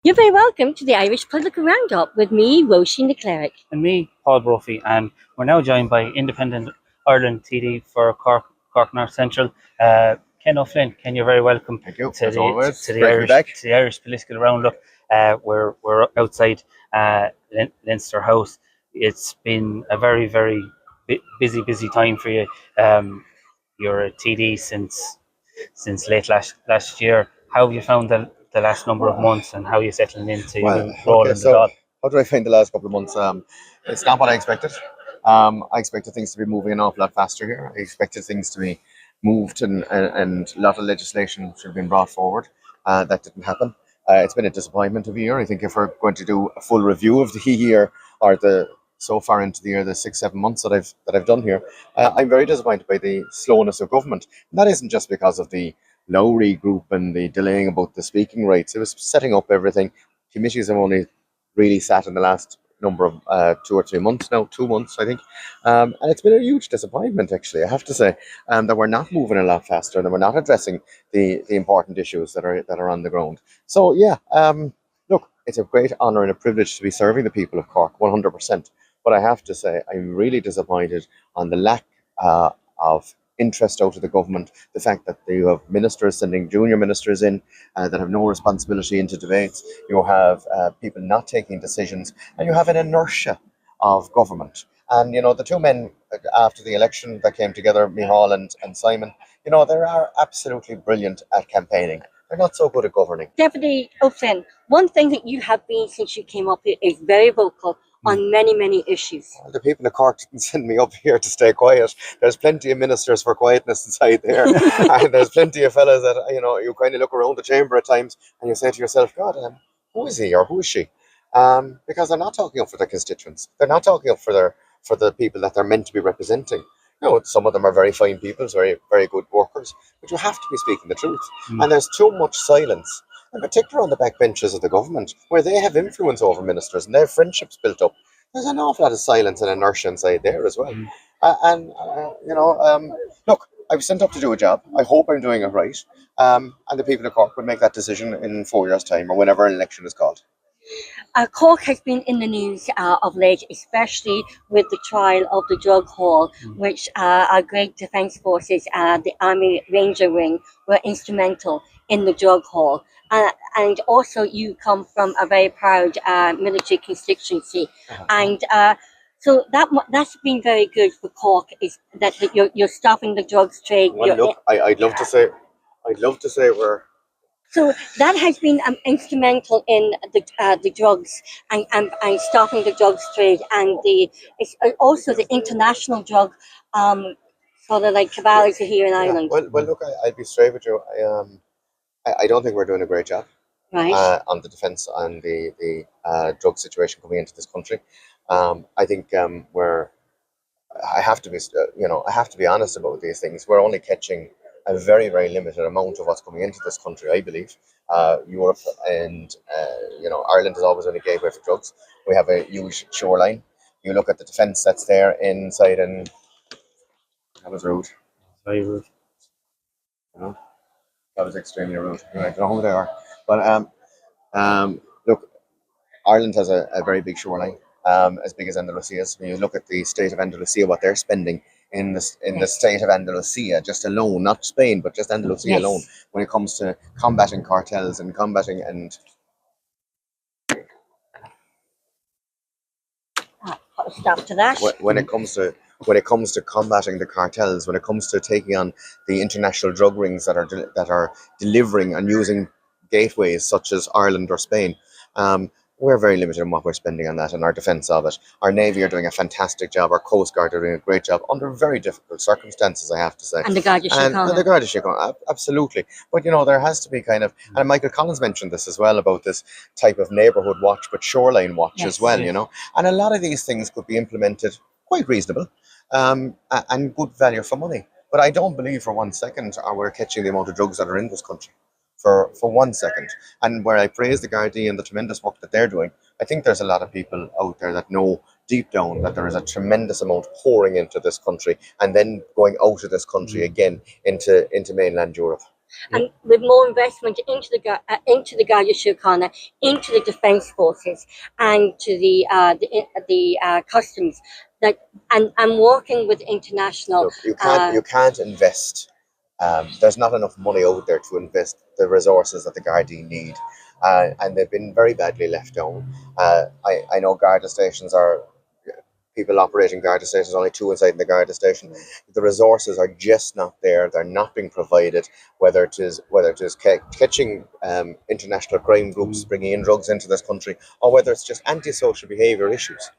You're very welcome to the Irish Political Roundup with me, Roisin the Cleric. And me, Paul Brophy, and we're now joined by Independent Ireland TD for Cork North Central, Ken O'Flynn. Ken, you're very welcome. Thank you. To As the always, to the great to be Irish back. to the Irish Political Roundup. We're outside Leinster House. It's been a very busy time for you. You're a TD since late last year. How have you found the last number of months, and how are you settling into your Well, new role okay. in the So, Dáil? how do I find the last couple of months? It's not what I expected. I expected things to be moving an awful lot faster here. I expected things to be moved, and a lot of legislation should have been brought forward. That didn't happen. It's been a disappointment of a year. I think if we're going to do a full review of the year or the so far into the year, the 6-7 months that I've done here, I'm very disappointed by the slowness of government. And that isn't just because of the Lowry group and the delaying about the speaking rights. It was setting up everything. Committees have only really sat in the last number of 2 or 3 months now, 2 months, I think. And it's been a huge disappointment, actually, I have to say, that we're not moving a lot faster and that we're not addressing the important issues that are on the ground. So, yeah, look, it's a great honour and a privilege to be serving the people of Cork, 100%. But I have to say, I'm really disappointed on the lack of interest out of the government, the fact that you have ministers sending junior ministers in that have no responsibility into debates, you have people not taking decisions, and you have an inertia of government. And, the two men after the election that came together, Micheál and Simon, they are absolutely brilliant at campaigning. They're not so good at governing. Deputy O'Flynn, one thing that you have been since you came up here is very vocal on many issues. Well, the people of Cork didn't send me up here to stay quiet. There's plenty of ministers for quietness inside there. And there's plenty of fellas that, you kind of look around the chamber at times and you say to yourself, God, who is he or who is she? Because they're not talking up for their constituents. They're not talking up for the people that they're meant to be representing. Some of them are very fine people, very good workers, but you have to be speaking the truth. And there's too much silence, in particular on the backbenches of the government, where they have influence over ministers and they have friendships built up. There's an awful lot of silence and inertia inside there as well. Look, I was sent up to do a job. I hope I'm doing it right. And the people of Cork will make that decision in 4 years' time or whenever an election is called. Cork has been in the news of late, especially with the trial of the drug haul, which our great defence forces, the Army Ranger Wing, were instrumental in the drug haul. And also, you come from a very proud military constituency, and so that's been very good for Cork. Is that you're stopping the drugs trade? Well, look, I'd love to say we're. So that has been instrumental in the drugs and stopping the drugs trade, and it's also the international drug sort of like cabals here in Ireland. Well, look, I'll be straight with you. I don't think we're doing a great job Right. on the defence and the drug situation coming into this country. I think we're. I have to be, I have to be honest about these things. We're only catching a very limited amount of what's coming into this country, I believe. Europe and Ireland is always on a gateway for drugs. We have a huge shoreline. You look at the defence that's there inside, and that was rude. Very rude. That was extremely rude. I don't know who they are, but look, Ireland has a very big shoreline, as big as Andalusia is. When you look at the state of Andalusia, what they're spending in the state of Andalusia just alone, not Spain, but just Andalusia alone, when it comes to combating cartels and combating and Stop to that. when it comes to combating the cartels, when it comes to taking on the international drug rings that are delivering and using gateways such as Ireland or Spain, we're very limited in what we're spending on that and our defence of it. Our Navy are doing a fantastic job. Our Coast Guard are doing a great job under very difficult circumstances, I have to say. And the Garda Síochána. And the Garda Síochána, absolutely. But there has to be kind of, and Michael Collins mentioned this as well about this type of neighbourhood watch, but shoreline watch as well. And a lot of these things could be implemented quite reasonable, and good value for money. But I don't believe for 1 second we're catching the amount of drugs that are in this country. For 1 second. And where I praise the Gardaí and the tremendous work that they're doing, I think there's a lot of people out there that know deep down that there is a tremendous amount pouring into this country and then going out of this country again into mainland Europe. And with more investment into the Garda Síochána, into the defence forces, and to the customs, that and working with international. Look, you can't invest. There's not enough money out there to invest the resources that the Gardaí need, and they've been very badly left down. I know Garda stations are people operating Garda stations, only two inside the Garda station. The resources are just not there. They're not being provided. Whether it is catching international crime groups bringing in drugs into this country, or whether it's just antisocial behaviour issues.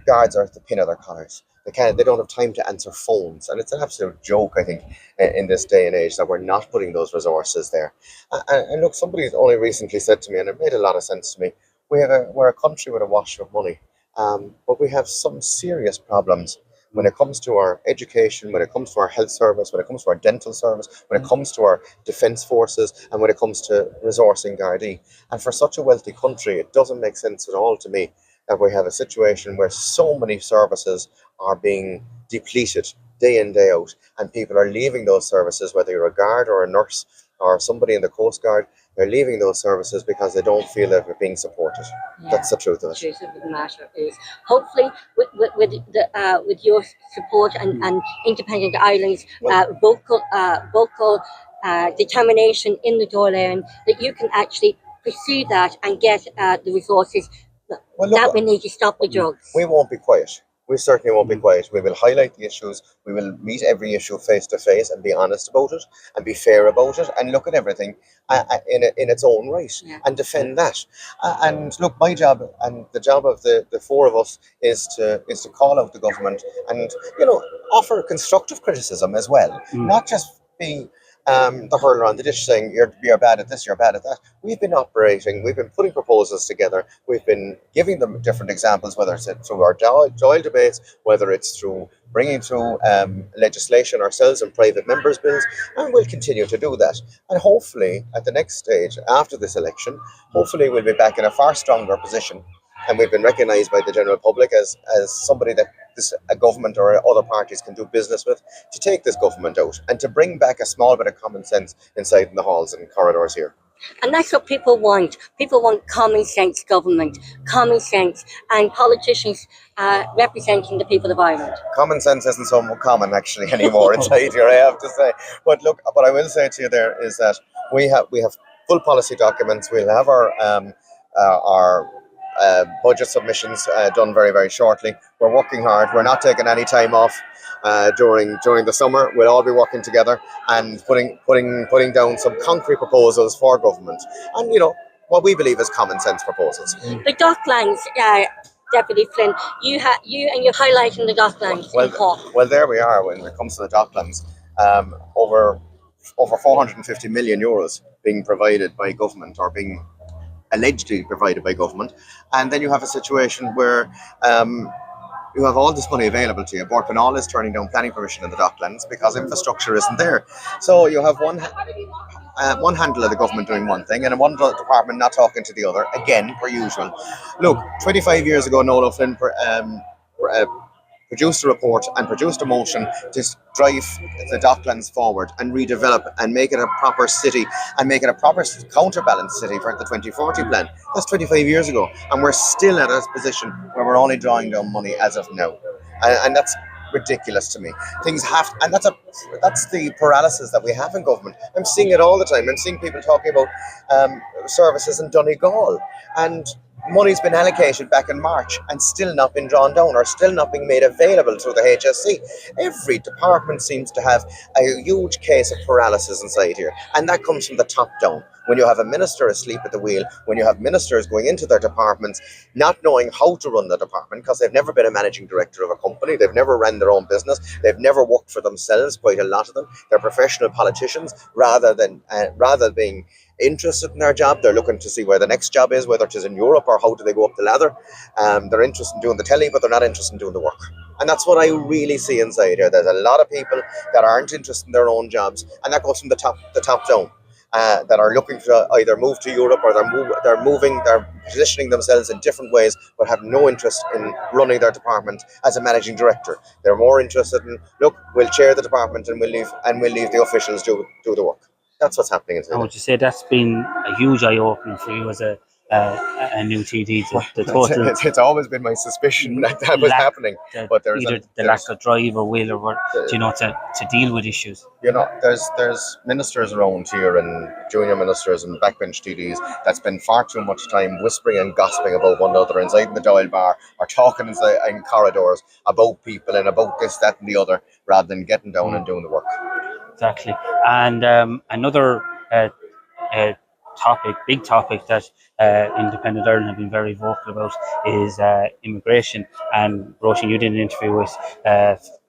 Guards are at the pin of their collars. They don't have time to answer phones, and it's an absolute joke, I think, in this day and age that we're not putting those resources there. And look, somebody only recently said to me, and it made a lot of sense to me. We're a country with a wash of money. But we have some serious problems when it comes to our education, when it comes to our health service, when it comes to our dental service, when it comes to our defence forces, and when it comes to resourcing Gardaí. And for such a wealthy country, it doesn't make sense at all to me that we have a situation where so many services are being depleted day in, day out, and people are leaving those services, whether you're a guard or a nurse or somebody in the Coast Guard. They're leaving those services because they don't feel that they're being supported. Yeah, that's the truth of it. The truth of the matter is, hopefully, with your support and Independent Ireland's vocal determination in the Dáil, that you can actually pursue that and get the resources that we need to stop the drugs. We won't be quiet. We certainly won't be quiet. We will highlight the issues. We will meet every issue face to face and be honest about it and be fair about it and look at everything in its own right and defend that. And look, my job and the job of the four of us is to call out the government and offer constructive criticism as well, not just be the hurler on the dish saying you're bad at this, you're bad at that. We've been operating, we've been putting proposals together, we've been giving them different examples, whether it's through our Dail debates, whether it's through bringing through legislation ourselves and private members' bills, and we'll continue to do that. And hopefully, at the next stage, after this election, hopefully we'll be back in a far stronger position, and we've been recognised by the general public as somebody that a government or other parties can do business with, to take this government out and to bring back a small bit of common sense inside in the halls and corridors here. And that's what people want. People want common sense government, common sense, and politicians representing the people of Ireland. Common sense isn't so common actually anymore inside here, I have to say. But look, what I will say to you there is that we have full policy documents. We'll have our budget submissions done very, very shortly. We're working hard. We're not taking any time off during the summer. We'll all be working together and putting down some concrete proposals for government, and what we believe is common sense proposals. The Docklands, Deputy Flynn, you and you're highlighting the Docklands in Cork. Well, there we are when it comes to the Docklands. Over 450 million euros being provided by government, or being allegedly provided by government, and then you have a situation where you have all this money available to you. Bord Pinal is turning down planning permission in the Docklands because infrastructure isn't there. So you have one handle of the government doing one thing and one department not talking to the other, again, per usual. Look, 25 years ago, Nolan Flynn produced a report and produced a motion to drive the Docklands forward and redevelop and make it a proper city and make it a proper counterbalanced city for the 2040 plan. That's 25 years ago, and we're still at a position where we're only drawing down money as of now, and that's ridiculous to me. Things have, and that's the paralysis that we have in government. I'm seeing it all the time. I'm seeing people talking about services in Donegal, and money's been allocated back in March and still not been drawn down or still not being made available through the HSC. Every department seems to have a huge case of paralysis inside here, and that comes from the top down. When you have a minister asleep at the wheel, when you have ministers going into their departments not knowing how to run the department because they've never been a managing director of a company, they've never ran their own business, they've never worked for themselves, quite a lot of them. They're professional politicians rather than being interested in their job. They're looking to see where the next job is, whether it is in Europe or how do they go up the ladder. They're interested in doing the telly, but they're not interested in doing the work. And that's what I really see inside here. There's a lot of people that aren't interested in their own jobs, and that goes from the top down. That are looking to either move to Europe or they're positioning themselves in different ways, but have no interest in running their department as a managing director. They're more interested in, look, we'll chair the department and we'll leave the officials do the work. That's what's happening in And Taylor. would you say that's been a huge eye opening for you as a new TD? The total It's always been my suspicion that was lack- happening, but either the lack of drive or will, or to deal with issues. there's ministers around here and junior ministers and backbench TDs that spend far too much time whispering and gossiping about one another inside in the Dail bar, or talking in corridors about people and about this, that, and the other, rather than getting down and doing the work. Exactly. And another big topic that Independent Ireland have been very vocal about is immigration. And Roisin, you did an interview with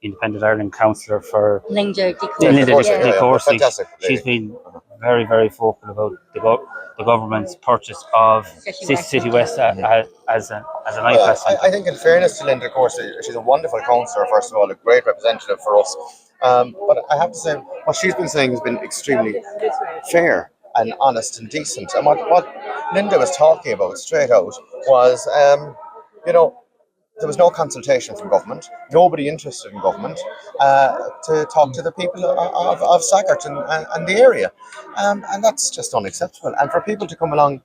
Independent Ireland councillor for Linda Linda DeCourcy. Fantastic. She's been very, very vocal about the government's purchase of City West as an iPass centre. I think, in fairness to Linda, of course, she's a wonderful councillor, first of all, a great representative for us. But I have to say, what she's been saying has been extremely fair and honest and decent. And what Linda was talking about straight out was, there was no consultation from government, nobody interested in government to talk to the people of Saggart and the area. And that's just unacceptable. And for people to come along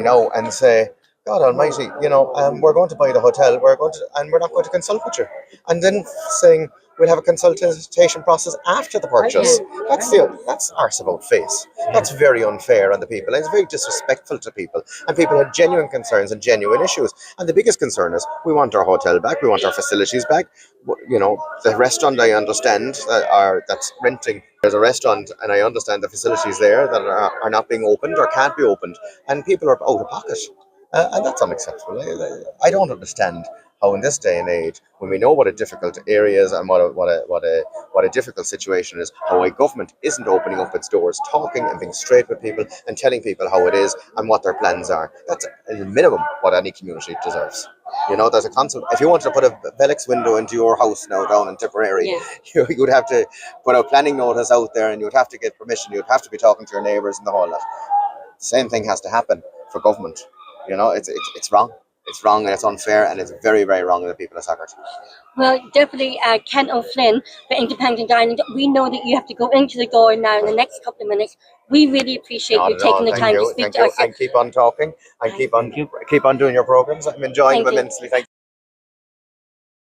now and say, God Almighty, we're going to buy the hotel, and we're not going to consult with you, and then saying we'll have a consultation process after the purchase. That's arse about face. That's very unfair on the people. It's very disrespectful to people, and people have genuine concerns and genuine issues. And the biggest concern is we want our hotel back, we want our facilities back. The restaurant, I understand, that's renting. There's a restaurant, and I understand the facilities there that are not being opened or can't be opened, and people are out of pocket. And that's unacceptable. I don't understand how, in this day and age, when we know what a difficult area is and what a difficult situation is, how a government isn't opening up its doors, talking and being straight with people and telling people how it is and what their plans are. That's at the minimum what any community deserves. There's a concept. If you wanted to put a Velux window into your house now down in Tipperary, you would have to put a planning notice out there, and you would have to get permission. You'd have to be talking to your neighbours and the whole lot. The same thing has to happen for government. It's wrong. It's wrong, and it's unfair, and it's very, very wrong of the people of Saggart. Well, definitely, Ken O'Flynn for Independent Ireland. We know that you have to go into the door now in the next couple of minutes. We really appreciate you taking the time to speak to us. And keep on talking, and keep on doing your programs. I'm enjoying them immensely. Thank you.